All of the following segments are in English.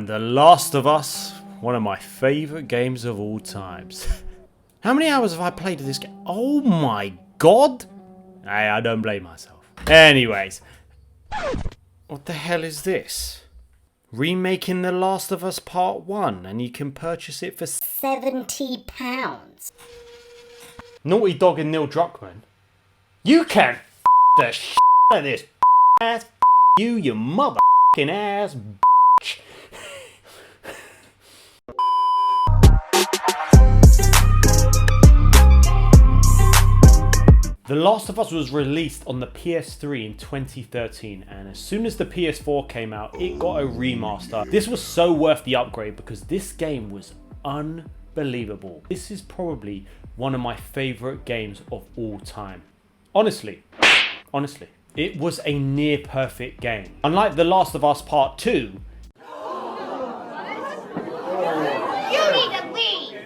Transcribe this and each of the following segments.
The Last of Us, one of my favourite games of all times. How many hours have I played of this game? Oh my god! Hey, I don't blame myself. Anyways, what the hell is this? Remaking The Last of Us Part 1, and you can purchase it for £70. Naughty Dog and Neil Druckmann. You can the shit out of this ass you motherfucking ass bitch. The Last of Us was released on the PS3 in 2013, and as soon as the PS4 came out, it got a remaster. This was so worth the upgrade because this game was unbelievable. This is probably one of my favourite games of all time. Honestly, it was a near perfect game. Unlike The Last of Us Part 2,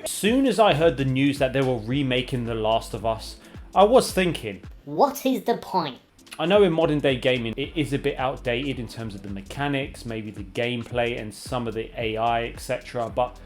as soon as I heard the news that they were remaking The Last of Us, I was thinking, what is the point? I know in modern day gaming it is a bit outdated in terms of the mechanics, maybe the gameplay and some of the AI, etc. But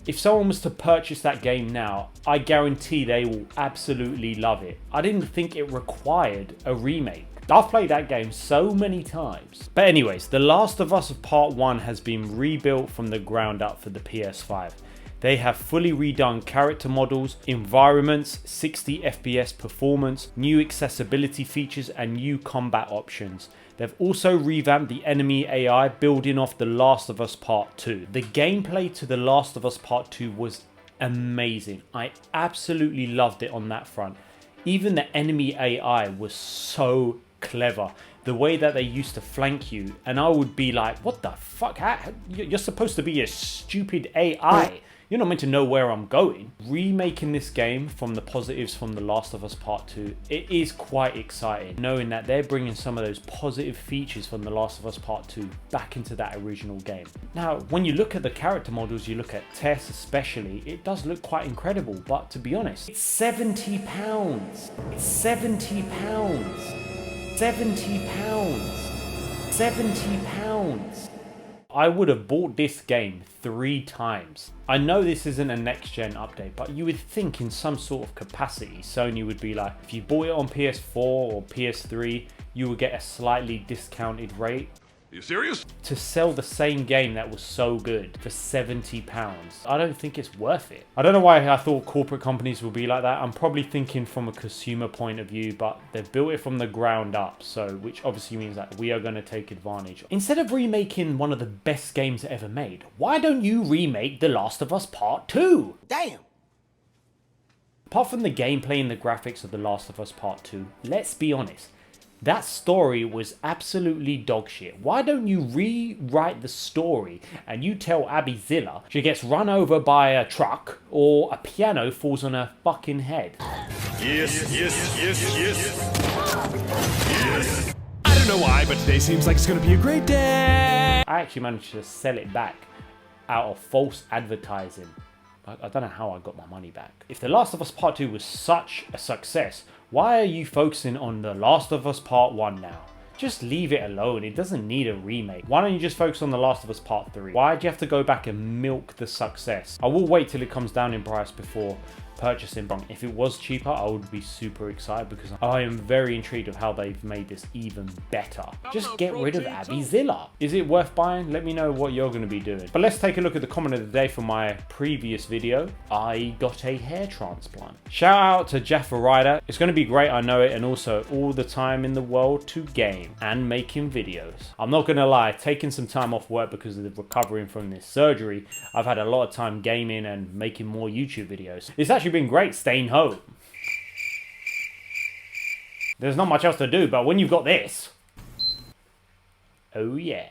if someone was to purchase that game now, I guarantee they will absolutely love it. I didn't think it required a remake. I've played that game so many times. But anyways, The Last of Us Part 1 has been rebuilt from the ground up for the PS5. They have fully redone character models, environments, 60 FPS performance, new accessibility features and new combat options. They've also revamped the enemy AI, building off The Last of Us Part 2. The gameplay to The Last of Us Part 2 was amazing. I absolutely loved it on that front. Even the enemy AI was so clever. The way that they used to flank you, and I would be like, what the fuck? You're supposed to be a stupid AI. You're not meant to know where I'm going. Remaking this game from the positives from The Last of Us Part 2, it is quite exciting knowing that they're bringing some of those positive features from The Last of Us Part 2 back into that original game. Now, when you look at the character models, you look at Tess especially, it does look quite incredible, but to be honest, it's £70. It's £70. £70. £70. I would have bought this game 3 times. I know this isn't a next gen update, but you would think in some sort of capacity Sony would be like, if you bought it on PS4 or PS3, you would get a slightly discounted rate. Are you serious? To sell the same game that was so good for £70, I don't think it's worth it. I don't know why I thought corporate companies would be like that. I'm probably thinking from a consumer point of view, but they've built it from the ground up, so which obviously means that we are going to take advantage. Instead of remaking one of the best games ever made, why don't you remake The Last of Us Part 2? Damn! Apart from the gameplay and the graphics of The Last of Us Part 2, let's be honest, that story was absolutely dog shit. Why don't you rewrite the story and you tell Abby Zilla she gets run over by a truck or a piano falls on her fucking head? Yes. I don't know why, but today seems like it's going to be a great day. I actually managed to sell it back out of false advertising. I don't know how I got my money back. If The Last of Us Part 2 was such a success, why are you focusing on The Last of Us Part 1 now? Just leave it alone. It doesn't need a remake. Why don't you just focus on The Last of Us Part 3? Why do you have to go back and milk the success? I will wait till it comes down in price before purchasing. If it was cheaper, I would be super excited because I am very intrigued of how they've made this even better. Just get rid of Abby Zilla. Is it worth buying? Let me know what you're going to be doing. But let's take a look at the comment of the day from my previous video. I got a hair transplant. Shout out to Jaffa Ryder. It's going to be great, I know it, and also all the time in the world to game and making videos. I'm not going to lie, taking some time off work because of the recovering from this surgery, I've had a lot of time gaming and making more YouTube videos. It's actually been great staying home. There's not much else to do, but when you've got this, oh yeah.